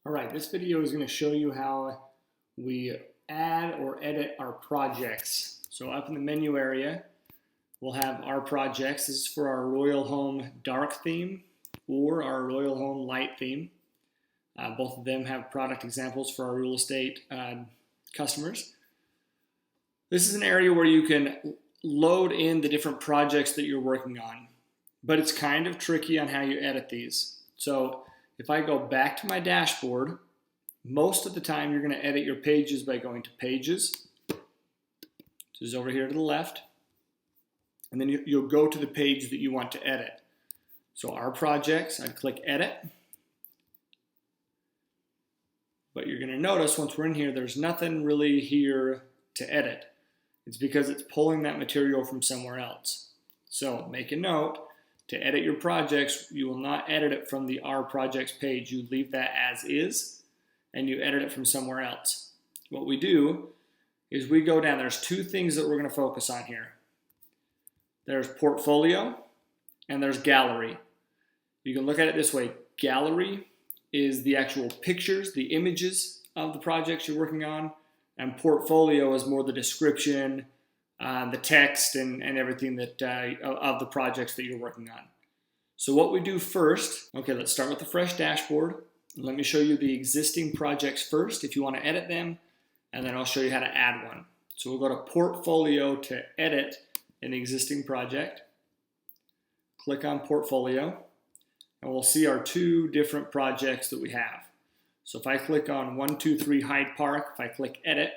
All right, this video is going to show you how we add or edit our projects. So up in the menu area, we'll have our projects. This is for our Royal Home dark theme or our Royal Home light theme. Both of them have product examples for our real estate customers. This is an area where you can load in the different projects that you're working on, but it's kind of tricky on how you edit these. So if I go back to my dashboard, most of the time you're going to edit your pages by going to Pages, which is over here to the left, and then you'll go to the page that you want to edit. So our projects, I'd click Edit, but you're going to notice once we're in here, there's nothing really here to edit. It's because it's pulling that material from somewhere else. So make a note. To edit your projects, you will not edit it from the Our Projects page. You leave that as is, and you edit it from somewhere else. What we do is we go down. There's two things that we're going to focus on here. There's Portfolio, and there's Gallery. You can look at it this way. Gallery is the actual pictures, the images of the projects you're working on, and Portfolio is more the description, the text and everything that of the projects that you're working on. So what we do first, okay, let's start with the fresh dashboard. Let me show you the existing projects first if you want to edit them, and then I'll show you how to add one. So we'll go to Portfolio to edit an existing project. Click on Portfolio, and we'll see our two different projects that we have. So if I click on 123 Hyde Park, if I click Edit,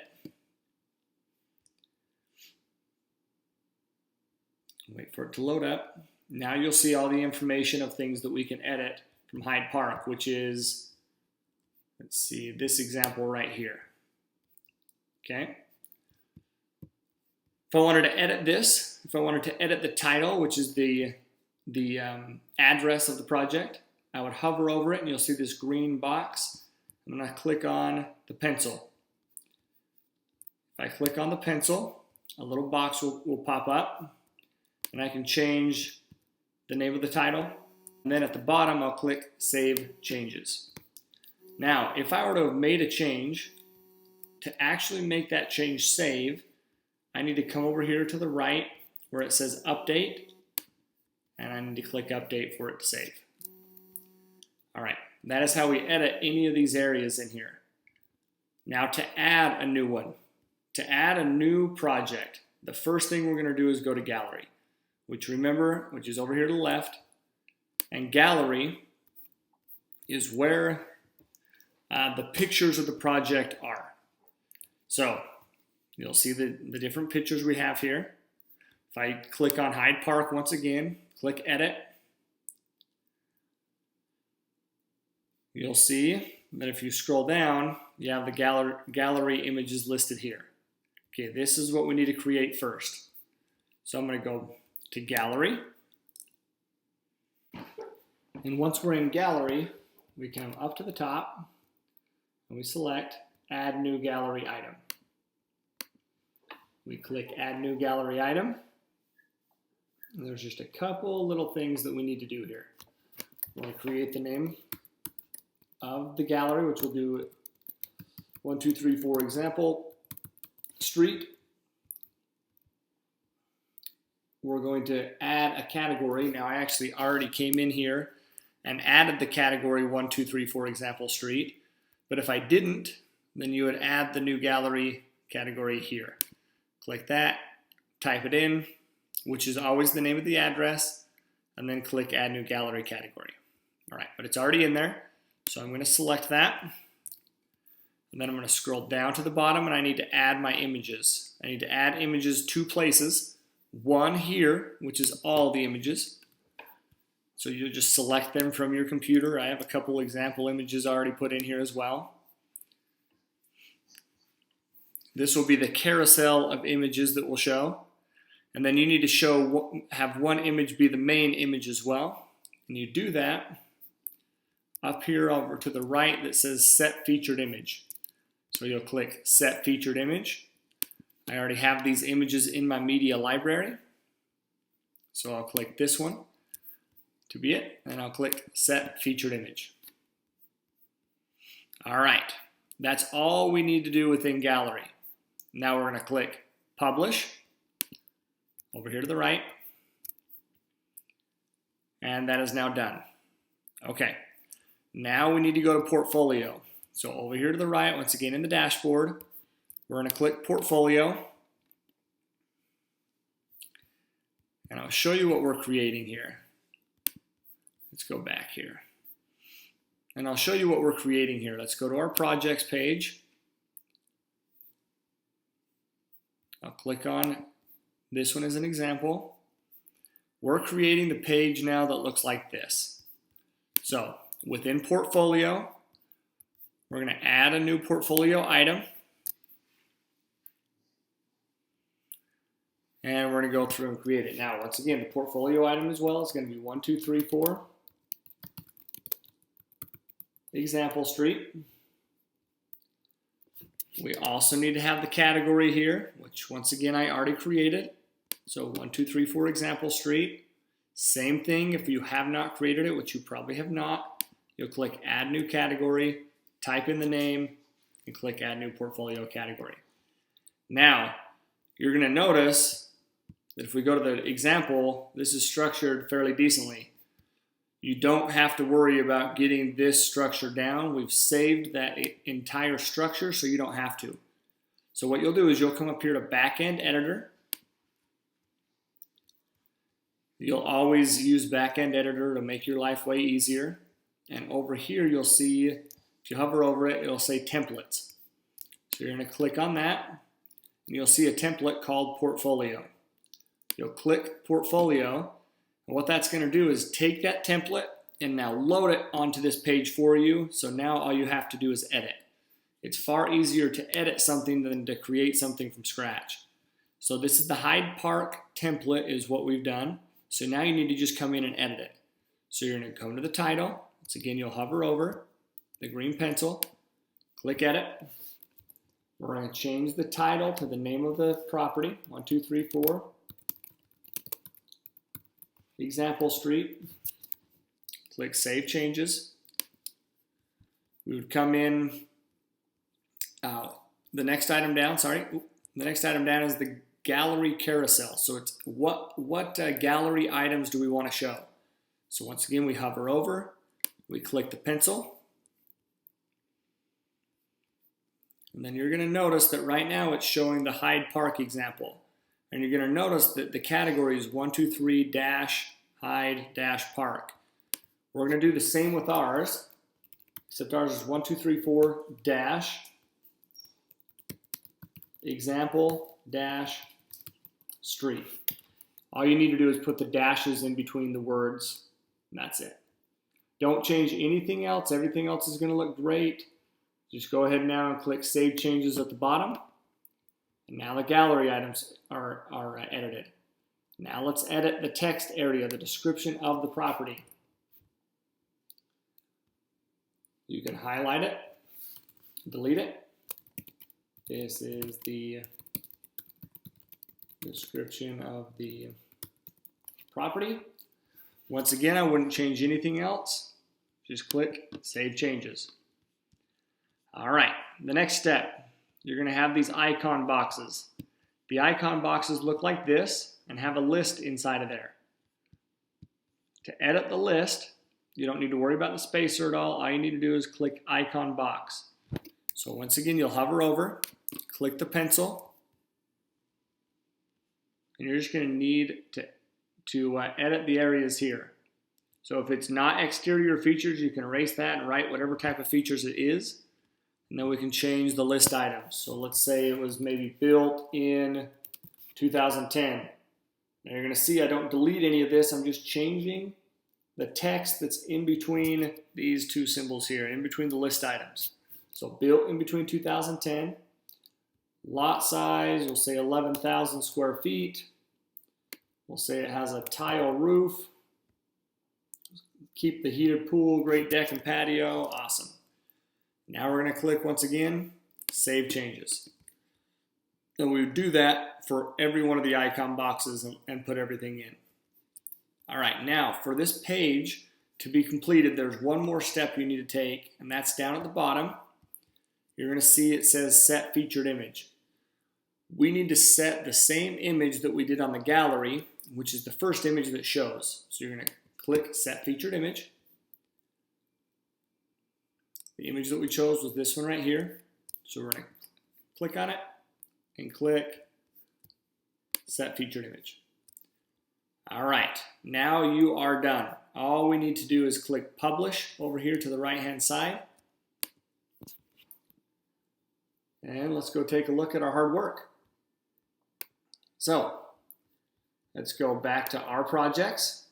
wait for it to load up. Now you'll see all the information of things that we can edit from Hyde Park, which is, let's see, this example right here. Okay. If I wanted to edit this, if I wanted to edit the title, which is the address of the project, I would hover over it and you'll see this green box. I'm going to click on the pencil. If I click on the pencil, a little box will pop up, and I can change the name of the title. And then at the bottom, I'll click Save Changes. Now, if I were to have made a change, to actually make that change save, I need to come over here to the right where it says Update, and I need to click Update for it to save. All right, that is how we edit any of these areas in here. Now to add a new one, to add a new project, the first thing we're going to do is go to Gallery, which is over here to the left, and Gallery is where the pictures of the project are. So you'll see the different pictures we have here. If I click on Hyde Park once again, click Edit, you'll see that if you scroll down, you have the gallery images listed here. Okay, this is what we need to create first. So I'm going to go to Gallery. And once we're in Gallery, we come up to the top and we select Add New Gallery Item. We click Add New Gallery Item. And there's just a couple little things that we need to do here. We'll create the name of the gallery, which we'll do 1234 example street. We're going to add a category. Now I actually already came in here and added the category 1234 example street, but if I didn't, then you would add the new gallery category here. Click that, type it in, which is always the name of the address, and then click Add New Gallery Category. All right, but it's already in there. So I'm going to select that, and then I'm going to scroll down to the bottom, and I need to add my images. I need to add images two places. One here, which is all the images. So you'll just select them from your computer. I have a couple example images already put in here as well. This will be the carousel of images that we'll show. And then you need to have one image be the main image as well. And you do that up here over to the right that says Set Featured Image. So you'll click Set Featured Image. I already have these images in my media library. So I'll click this one to be it, and I'll click Set Featured Image. All right, that's all we need to do within Gallery. Now we're going to click Publish over here to the right, and that is now done. Okay, now we need to go to Portfolio. So over here to the right, once again in the dashboard, we're going to click Portfolio, and I'll show you what we're creating here. Let's go back here. And I'll show you what we're creating here. Let's go to our projects page. I'll click on this one as an example. We're creating the page now that looks like this. So within Portfolio, we're going to add a new portfolio item. And we're going to go through and create it. Now, once again, the portfolio item as well is going to be 1234 Example Street. We also need to have the category here, which once again I already created. So 1234 Example Street. Same thing if you have not created it, which you probably have not. You'll click Add New Category, type in the name, and click Add New Portfolio Category. Now, you're going to notice that if we go to the example, this is structured fairly decently. You don't have to worry about getting this structure down. We've saved that entire structure, so you don't have to. So what you'll do is you'll come up here to Backend Editor. You'll always use Backend Editor to make your life way easier. And over here you'll see, if you hover over it, it'll say Templates. So you're going to click on that, and you'll see a template called Portfolio. You'll click Portfolio. And what that's going to do is take that template and now load it onto this page for you. So now all you have to do is edit. It's far easier to edit something than to create something from scratch. So this is the Hyde Park template is what we've done. So now you need to just come in and edit it. So you're going to come to the title. Once again, you'll hover over the green pencil, click Edit. We're going to change the title to the name of the property, 1234 Example Street. Click Save Changes. We would come in, the next item down, the next item down is the gallery carousel. So it's what gallery items do we want to show? So once again, we hover over, we click the pencil, and then you're going to notice that right now it's showing the Hyde Park example. And you're going to notice that the category is 123-Hyde-Park. We're going to do the same with ours, except ours is 1234-Example-Street. All you need to do is put the dashes in between the words, and that's it. Don't change anything else. Everything else is going to look great. Just go ahead now and click Save Changes at the bottom. And now the gallery items are edited. Now let's edit the text area, the description of the property. You can highlight it, delete it. This is the description of the property. Once again, I wouldn't change anything else. Just click Save Changes. All right, the next step. You're going to have these icon boxes. The icon boxes look like this and have a list inside of there. To edit the list, you don't need to worry about the spacer at all. All you need to do is click Icon Box. So once again, you'll hover over, click the pencil, and you're just going to need to edit the areas here. So if it's not exterior features, you can erase that and write whatever type of features it is. And then we can change the list items. So let's say it was maybe built in 2010. Now you're going to see I don't delete any of this. I'm just changing the text that's in between these two symbols here, in between the list items. So built in between 2010. Lot size, we'll say 11,000 square feet. We'll say it has a tile roof. Keep the heated pool, great deck and patio. Awesome. Now we're going to click once again, Save Changes. And we would do that for every one of the icon boxes and put everything in. All right, now for this page to be completed, there's one more step you need to take, and that's down at the bottom. you're going to see it says set featured image. We need to set the same image that we did on the gallery, which is the first image that shows. So you're going to click set featured image. The image that we chose was this one right here. So we're going to click on it and click set featured image. All right, now you are done. All we need to do is click publish over here to the right hand side. And let's go take a look at our hard work. So let's go back to our projects.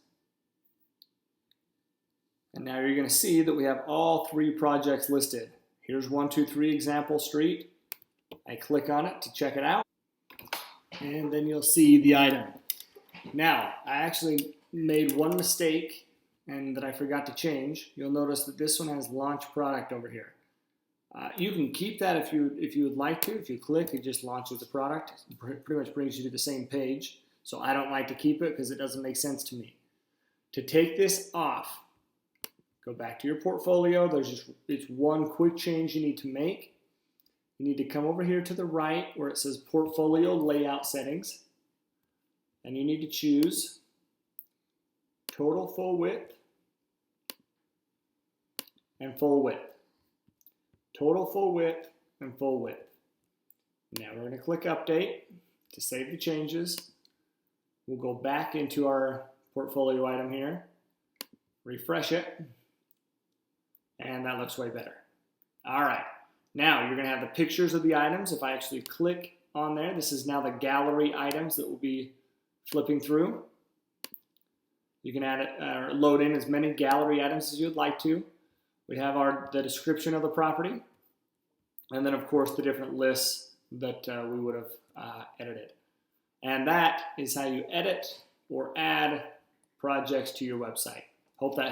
And now you're going to see that we have all 3 projects listed. Here's 123 Example Street. I click on it to check it out. And then you'll see the item. Now, I actually made one mistake and that I forgot to change. You'll notice that this one has launch product over here. You can keep that if you would like to. If you click, it just launches the product. It pretty much brings you to the same page. So I don't like to keep it because it doesn't make sense to me. To take this off, go back to your portfolio. It's one quick change you need to make. You need to come over here to the right where it says Portfolio Layout Settings. And you need to choose Total Full Width and Full Width. Total Full Width and Full Width. Now we're going to click Update to save the changes. We'll go back into our portfolio item here, refresh it, and that looks way better. All right, now you're going to have the pictures of the items. If I actually click on there, this is now the gallery items that will be flipping through. You can add it, load in as many gallery items as you'd like to. We have the description of the property, and then of course the different lists that we would have edited. And that is how you edit or add projects to your website. Hope that